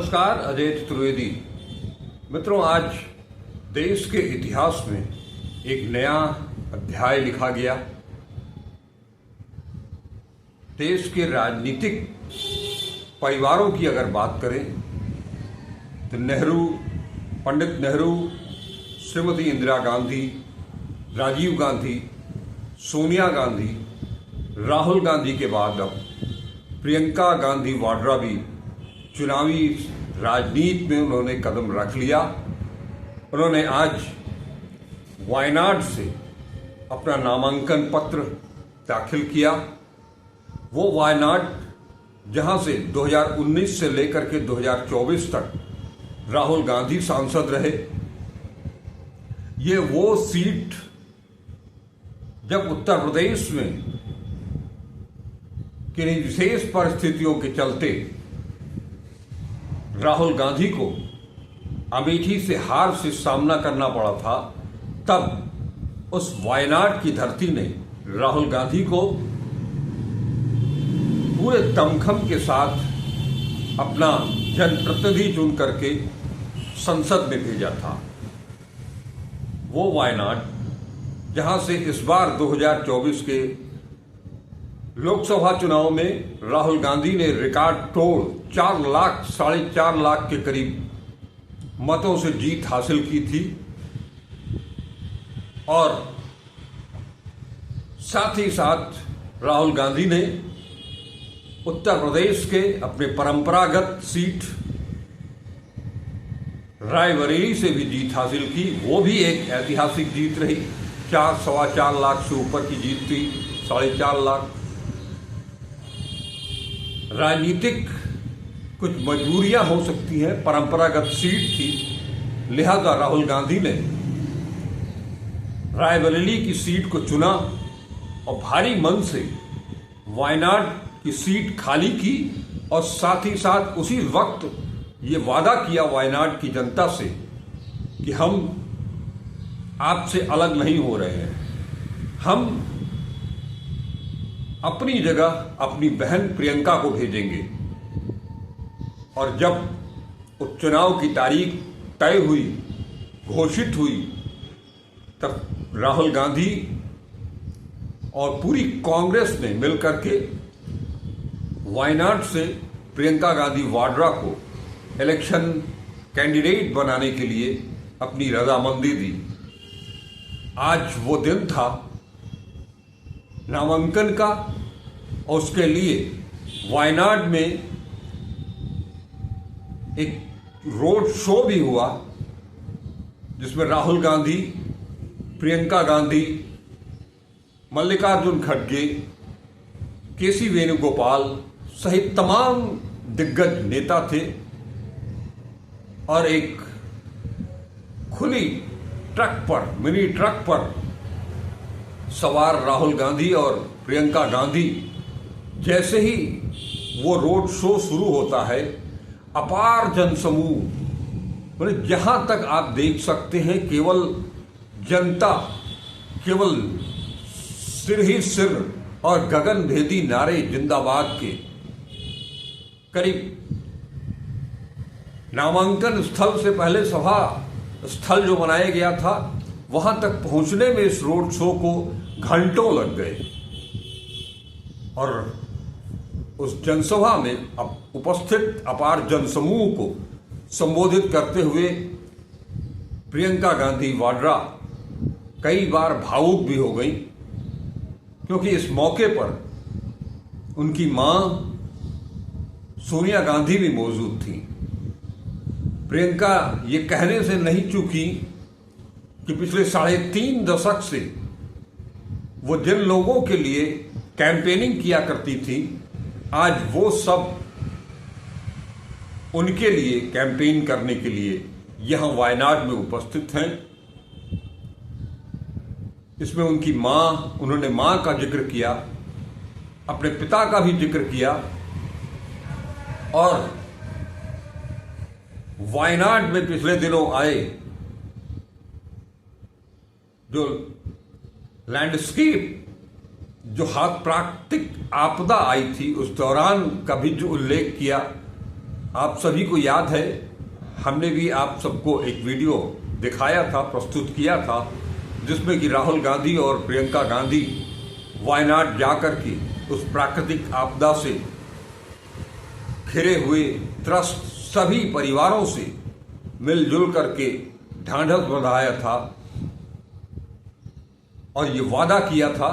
नमस्कार, अजय चतुर्वेदी। मित्रों, आज देश के इतिहास में एक नया अध्याय लिखा गया। देश के राजनीतिक परिवारों की अगर बात करें तो नेहरू, पंडित नेहरू, श्रीमती इंदिरा गांधी, राजीव गांधी, सोनिया गांधी, राहुल गांधी के बाद अब प्रियंका गांधी वाड्रा भी चुनावी राजनीति में उन्होंने कदम रख लिया। उन्होंने आज वायनाड से अपना नामांकन पत्र दाखिल किया। वो वायनाड जहां से 2019 से लेकर के 2024 तक राहुल गांधी सांसद रहे, ये वो सीट जब उत्तर प्रदेश में किन्हीं विशेष परिस्थितियों के चलते राहुल गांधी को अमेठी से हार से सामना करना पड़ा था, तब उस वायनाड की धरती ने राहुल गांधी को पूरे दमखम के साथ अपना जनप्रतिनिधि चुन करके संसद में भेजा था। वो वायनाड जहां से इस बार 2024 के लोकसभा चुनाव में राहुल गांधी ने रिकॉर्ड तोड़ 4 लाख के करीब मतों से जीत हासिल की थी, और साथ ही साथ राहुल गांधी ने उत्तर प्रदेश के अपने परंपरागत सीट रायबरेली से भी जीत हासिल की। वो भी एक ऐतिहासिक जीत रही। 4-4.25 लाख से ऊपर की जीत थी, 4.5 लाख। राजनीतिक कुछ मजबूरियां हो सकती हैं, परंपरागत सीट थी, लिहाजा राहुल गांधी ने रायबरेली की सीट को चुना और भारी मन से वायनाड की सीट खाली की, और साथ ही साथ उसी वक्त ये वादा किया वायनाड की जनता से कि हम आपसे अलग नहीं हो रहे हैं, हम अपनी जगह अपनी बहन प्रियंका को भेजेंगे। और जब उपचुनाव की तारीख तय हुई, घोषित हुई, तब राहुल गांधी और पूरी कांग्रेस ने मिलकर के वायनाड से प्रियंका गांधी वाड्रा को इलेक्शन कैंडिडेट बनाने के लिए अपनी रजामंदी दी। आज वो दिन था नामांकन का, और उसके लिए वायनाड में एक रोड शो भी हुआ, जिसमें राहुल गांधी, प्रियंका गांधी, मल्लिकार्जुन खड़गे, केसी वेणुगोपाल सहित तमाम दिग्गज नेता थे, और एक खुली ट्रक पर, मिनी ट्रक पर सवार राहुल गांधी और प्रियंका गांधी। जैसे ही वो रोड शो शुरू होता है, अपार जनसमूह, मतलब जहां तक आप देख सकते हैं केवल जनता, केवल सिर ही सिर और गगनभेदी नारे जिंदाबाद के। करीब नामांकन स्थल से पहले सभा स्थल जो बनाया गया था, वहां तक पहुंचने में इस रोड शो को घंटों लग गए, और उस जनसभा में अब उपस्थित अपार जनसमूह को संबोधित करते हुए प्रियंका गांधी वाड्रा कई बार भावुक भी हो गई, क्योंकि इस मौके पर उनकी मां सोनिया गांधी भी मौजूद थी। प्रियंका ये कहने से नहीं चूकी कि पिछले 3.5 दशक से वो जिन लोगों के लिए कैंपेनिंग किया करती थी, आज वो सब उनके लिए कैंपेन करने के लिए यहां वायनाड में उपस्थित हैं। इसमें उनकी मां, उन्होंने मां का जिक्र किया, अपने पिता का भी जिक्र किया, और वायनाड में पिछले दिनों आए जो लैंडस्केप, जो प्राकृतिक आपदा आई थी, उस दौरान का भी जो उल्लेख किया। आप सभी को याद है, हमने भी आप सबको एक वीडियो दिखाया था, प्रस्तुत किया था, जिसमें कि राहुल गांधी और प्रियंका गांधी वायनाड जाकर के उस प्राकृतिक आपदा से घिरे हुए त्रस्त सभी परिवारों से मिलजुल करके ढांढस बंधाया था और ये वादा किया था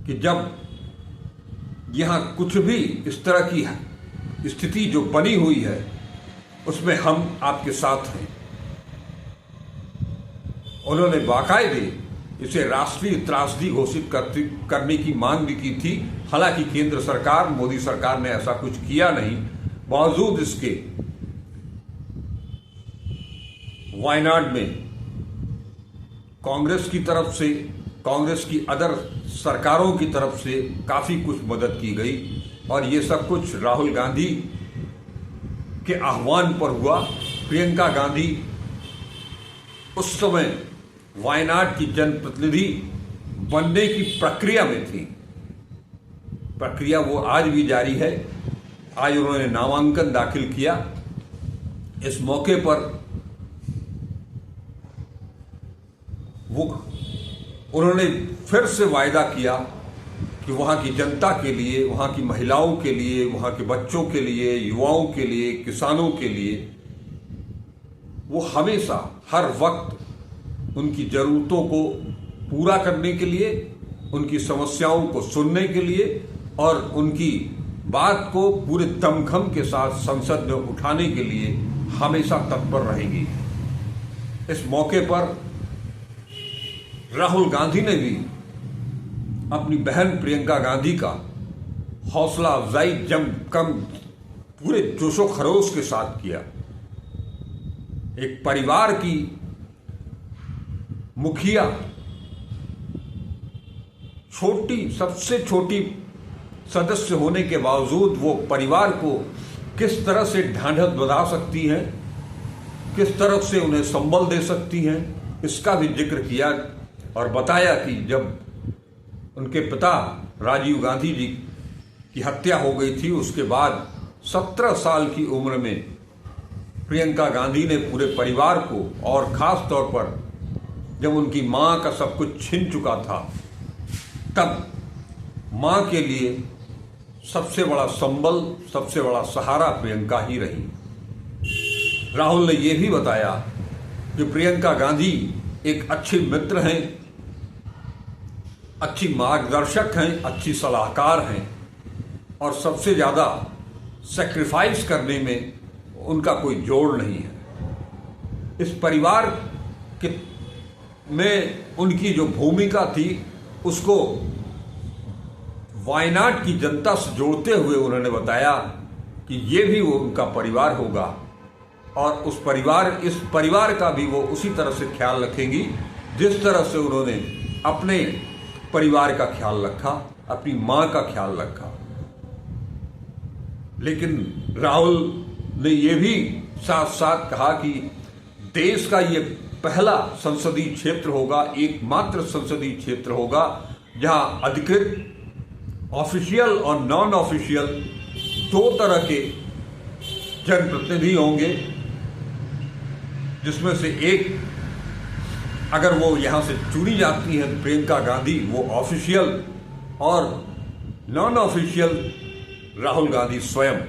कि जब यहां कुछ भी इस तरह की स्थिति जो बनी हुई है उसमें हम आपके साथ हैं। उन्होंने बाकायदे इसे राष्ट्रीय त्रासदी घोषित करने की मांग भी की थी। हालांकि केंद्र सरकार, मोदी सरकार ने ऐसा कुछ किया नहीं। बावजूद इसके वायनाड में कांग्रेस की तरफ से, कांग्रेस की अदर सरकारों की तरफ से काफी कुछ मदद की गई और ये सब कुछ राहुल गांधी के आह्वान पर हुआ। प्रियंका गांधी उस समय वायनाड की जनप्रतिनिधि बनने की प्रक्रिया में थी। प्रक्रिया वो आज भी जारी है। आज उन्होंने नामांकन दाखिल किया। इस मौके पर वो उन्होंने फिर से वायदा किया कि वहां की जनता के लिए, वहां की महिलाओं के लिए, वहां के बच्चों के लिए, युवाओं के लिए, किसानों के लिए वो हमेशा हर वक्त उनकी जरूरतों को पूरा करने के लिए, उनकी समस्याओं को सुनने के लिए और उनकी बात को पूरे दमखम के साथ संसद में उठाने के लिए हमेशा तत्पर रहेंगी। इस मौके पर राहुल गांधी ने भी अपनी बहन प्रियंका गांधी का हौसला अफजाई जमकम पूरे जोशो खरोश के साथ किया। एक परिवार की मुखिया, सबसे छोटी सदस्य होने के बावजूद वो परिवार को किस तरह से ढांढस बंधा सकती हैं, किस तरह से उन्हें संबल दे सकती हैं, इसका भी जिक्र किया और बताया कि जब उनके पिता राजीव गांधी जी की हत्या हो गई थी, उसके बाद 17 साल की उम्र में प्रियंका गांधी ने पूरे परिवार को और खास तौर पर जब उनकी मां का सब कुछ छिन चुका था, तब मां के लिए सबसे बड़ा संबल, सबसे बड़ा सहारा प्रियंका ही रही। राहुल ने यह भी बताया कि प्रियंका गांधी एक अच्छे मित्र हैं, अच्छी मार्गदर्शक हैं, अच्छी सलाहकार हैं और सबसे ज़्यादा सैक्रिफाइस करने में उनका कोई जोड़ नहीं है। इस परिवार के में उनकी जो भूमिका थी उसको वायनाड की जनता से जोड़ते हुए उन्होंने बताया कि ये भी वो उनका परिवार होगा और इस परिवार का भी वो उसी तरह से ख्याल रखेंगी जिस तरह से उन्होंने अपने परिवार का ख्याल रखा, अपनी मां का ख्याल रखा। लेकिन राहुल ने यह भी साथ साथ कहा कि देश का ये पहला संसदीय क्षेत्र होगा, एकमात्र संसदीय क्षेत्र होगा जहां अधिकृत, ऑफिशियल और नॉन ऑफिशियल दो तरह के जनप्रतिनिधि होंगे, जिसमें से एक, अगर वो यहां से चुनी जाती है प्रियंका गांधी, वो ऑफिशियल, और नॉन ऑफिशियल राहुल गांधी स्वयं।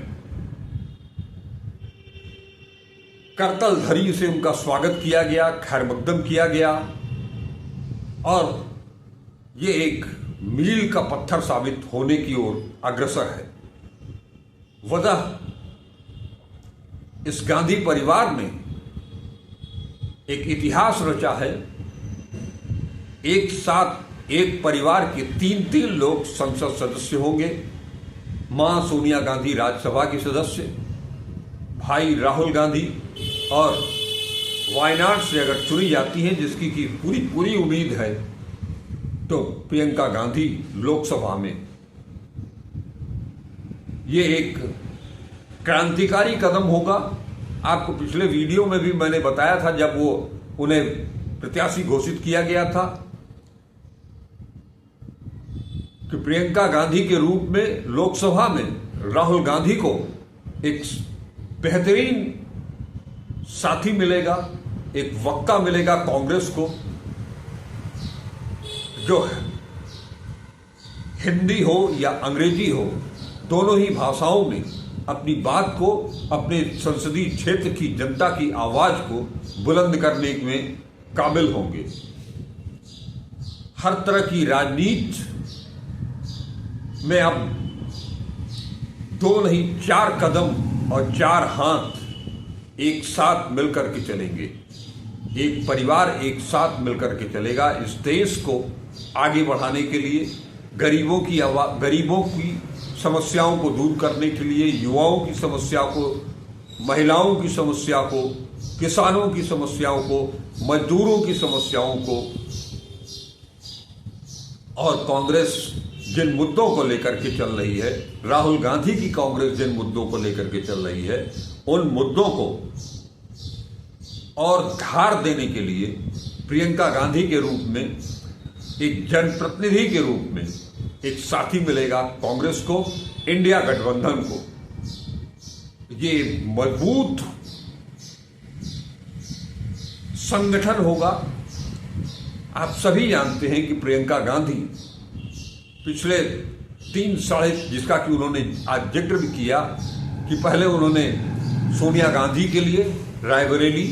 करतल धरी से उनका स्वागत किया गया, खैर मकदम किया गया और ये एक मील का पत्थर साबित होने की ओर अग्रसर है। वजह, इस गांधी परिवार ने एक इतिहास रचा है। एक साथ एक परिवार के 3-3 लोग संसद सदस्य होंगे। मां सोनिया गांधी राज्यसभा की सदस्य, भाई राहुल गांधी, और वायनाड से अगर चुनी जाती हैं, जिसकी की पूरी उम्मीद है, तो प्रियंका गांधी लोकसभा में। ये एक क्रांतिकारी कदम होगा। आपको पिछले वीडियो में भी मैंने बताया था, जब वो उन्हें प्रत्याशी घोषित किया गया था, कि प्रियंका गांधी के रूप में लोकसभा में राहुल गांधी को एक बेहतरीन साथी मिलेगा, एक वक्ता मिलेगा कांग्रेस को, जो हिंदी हो या अंग्रेजी हो, दोनों ही भाषाओं में अपनी बात को, अपने संसदीय क्षेत्र की जनता की आवाज को बुलंद करने में काबिल होंगे। हर तरह की राजनीति में अब 2 नहीं 4 कदम और 4 हाथ एक साथ मिलकर के चलेंगे। एक परिवार एक साथ मिलकर के चलेगा इस देश को आगे बढ़ाने के लिए, गरीबों की समस्याओं को दूर करने के लिए, युवाओं की समस्या को, महिलाओं की समस्या को, किसानों की समस्याओं को, मजदूरों की समस्याओं को, और कांग्रेस जिन मुद्दों को लेकर के चल रही है, राहुल गांधी की कांग्रेस जिन मुद्दों को लेकर के चल रही है, उन मुद्दों को और धार देने के लिए प्रियंका गांधी के रूप में, एक जनप्रतिनिधि के रूप में एक साथी मिलेगा कांग्रेस को, इंडिया गठबंधन को। ये मजबूत संगठन होगा। आप सभी जानते हैं कि प्रियंका गांधी पिछले 3 साढ़े, जिसका कि उन्होंने आज जिक्र भी किया कि पहले उन्होंने सोनिया गांधी के लिए रायबरेली,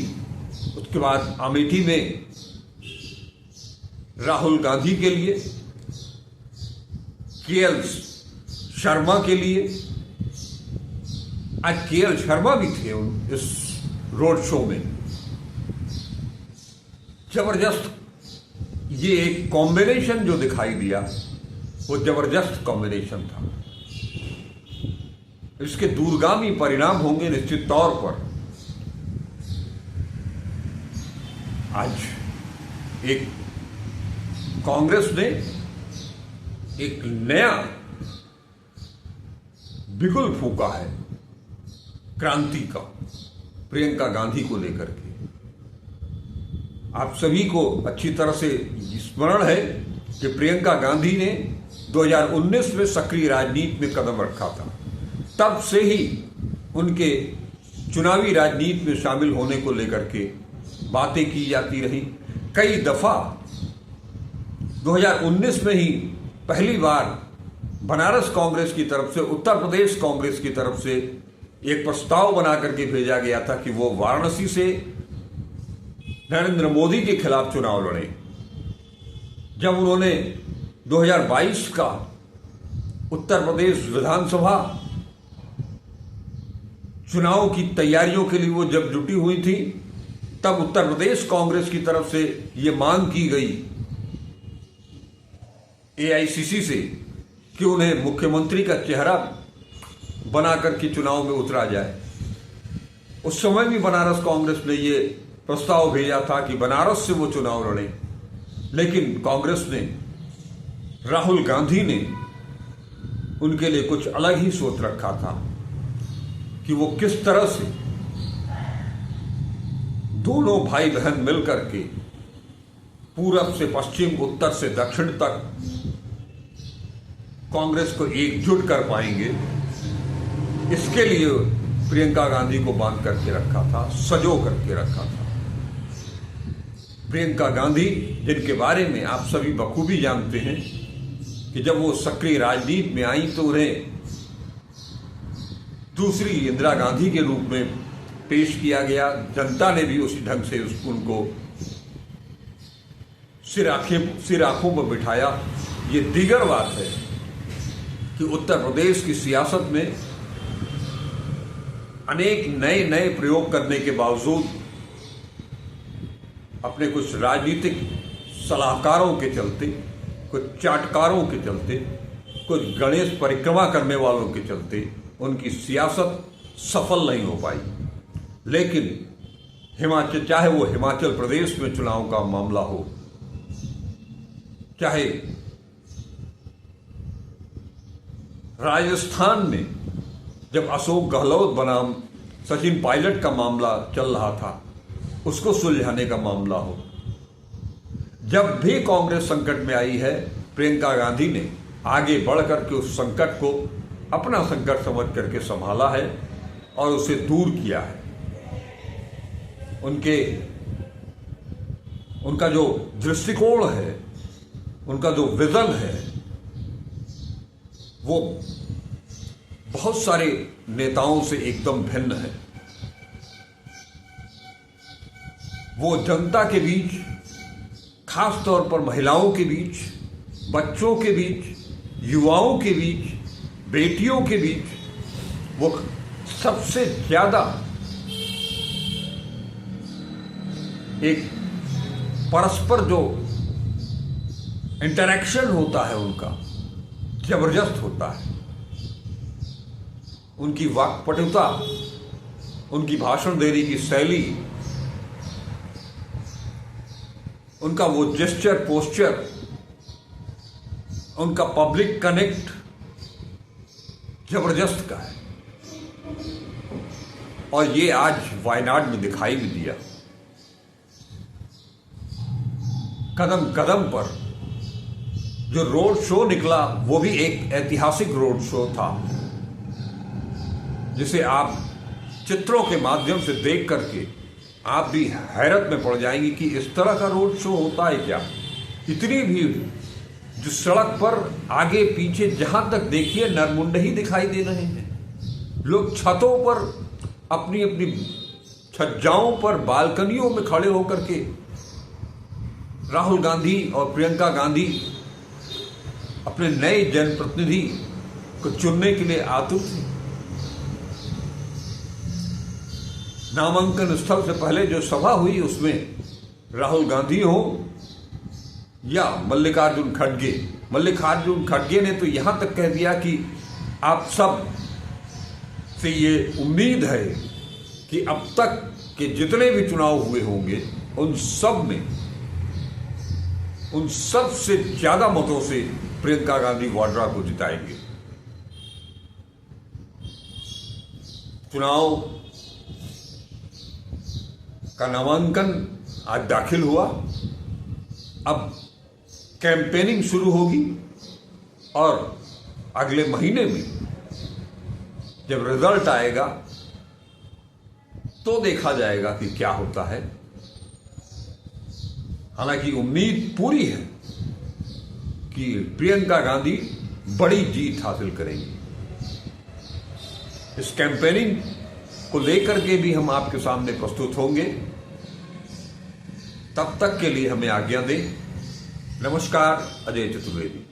उसके बाद अमेठी में राहुल गांधी के लिए, केएल शर्मा के लिए, आज केएल शर्मा भी थे इस रोड शो में। जबरदस्त ये एक कॉम्बिनेशन जो दिखाई दिया, वो जबरदस्त कॉम्बिनेशन था। इसके दूरगामी परिणाम होंगे निश्चित तौर पर। आज एक कांग्रेस ने एक नया बिगुल फूंका है क्रांति का, प्रियंका गांधी को लेकर के। आप सभी को अच्छी तरह से स्मरण है कि प्रियंका गांधी ने 2019 में सक्रिय राजनीति में कदम रखा था। तब से ही उनके चुनावी राजनीति में शामिल होने को लेकर के बातें की जाती रही। कई दफा 2019 में ही पहली बार बनारस कांग्रेस की तरफ से, उत्तर प्रदेश कांग्रेस की तरफ से एक प्रस्ताव बना करके भेजा गया था कि वो वाराणसी से नरेंद्र मोदी के खिलाफ चुनाव लड़े। जब उन्होंने 2022 का उत्तर प्रदेश विधानसभा चुनाव की तैयारियों के लिए वो जब जुटी हुई थी, तब उत्तर प्रदेश कांग्रेस की तरफ से ये मांग की गई एआईसीसी से कि उन्हें मुख्यमंत्री का चेहरा बनाकर के चुनाव में उतरा जाए। उस समय भी बनारस कांग्रेस ने ये प्रस्ताव भेजा था कि बनारस से वो चुनाव लड़े, लेकिन कांग्रेस ने, राहुल गांधी ने उनके लिए कुछ अलग ही सोच रखा था कि वो किस तरह से दोनों भाई बहन मिलकर के पूरब से पश्चिम, उत्तर से दक्षिण तक कांग्रेस को एकजुट कर पाएंगे। इसके लिए प्रियंका गांधी को बांध करके रखा था, सजो करके रखा था। प्रियंका गांधी, जिनके बारे में आप सभी बखूबी जानते हैं कि जब वो सक्रिय राजनीति में आई तो उन्हें दूसरी इंदिरा गांधी के रूप में पेश किया गया। जनता ने भी उसी ढंग से उनको सिर आंखों पर बिठाया। ये दीगर बात है कि उत्तर प्रदेश की सियासत में अनेक नए नए प्रयोग करने के बावजूद, अपने कुछ राजनीतिक सलाहकारों के चलते, कुछ चाटकारों के चलते, कुछ गणेश परिक्रमा करने वालों के चलते उनकी सियासत सफल नहीं हो पाई। लेकिन हिमाचल, चाहे वो हिमाचल प्रदेश में चुनाव का मामला हो, चाहे राजस्थान में जब अशोक गहलोत बनाम सचिन पायलट का मामला चल रहा था, उसको सुलझाने का मामला हो, जब भी कांग्रेस संकट में आई है, प्रियंका गांधी ने आगे बढ़ करके उस संकट को अपना संकट समझ करके संभाला है और उसे दूर किया है। उनका जो दृष्टिकोण है, उनका जो विजन है, वो बहुत सारे नेताओं से एकदम भिन्न है। वो जनता के बीच, खास तौर पर महिलाओं के बीच, बच्चों के बीच, युवाओं के बीच, बेटियों के बीच वो सबसे ज्यादा एक परस्पर जो इंटरैक्शन होता है उनका जबरदस्त होता है। उनकी वाक्पटुता, उनकी भाषण देने की शैली, उनका वो जेस्चर पोस्चर, उनका पब्लिक कनेक्ट जबरदस्त का है। और ये आज वायनाड में दिखाई भी दिया। कदम कदम पर जो रोड शो निकला वो भी एक ऐतिहासिक रोड शो था, जिसे आप चित्रों के माध्यम से देख करके आप भी हैरत में पड़ जाएंगे कि इस तरह का रोड शो होता है क्या। इतनी भीड़, जो सड़क पर आगे पीछे जहां तक देखिए नरमुंड ही दिखाई दे रहे हैं। लोग छतों पर, अपनी अपनी छज्जाओं पर, बालकनियों में खड़े होकर के राहुल गांधी और प्रियंका गांधी अपने नए जनप्रतिनिधि को चुनने के लिए आतुर थे। नामांकन स्थल से पहले जो सभा हुई उसमें राहुल गांधी हो या मल्लिकार्जुन खड़गे ने तो यहां तक कह दिया कि आप सब से ये उम्मीद है कि अब तक के जितने भी चुनाव हुए होंगे उन सब से ज्यादा मतों से प्रियंका गांधी वाड्रा को जिताएंगे। चुनाव का नामांकन आज दाखिल हुआ। अब कैंपेनिंग शुरू होगी और अगले महीने में जब रिजल्ट आएगा तो देखा जाएगा कि क्या होता है। हालांकि उम्मीद पूरी है कि प्रियंका गांधी बड़ी जीत हासिल करेंगी। इस कैंपेनिंग को लेकर के भी हम आपके सामने प्रस्तुत होंगे। तब तक के लिए हमें आज्ञा दें। नमस्कार, अजय चतुर्वेदी।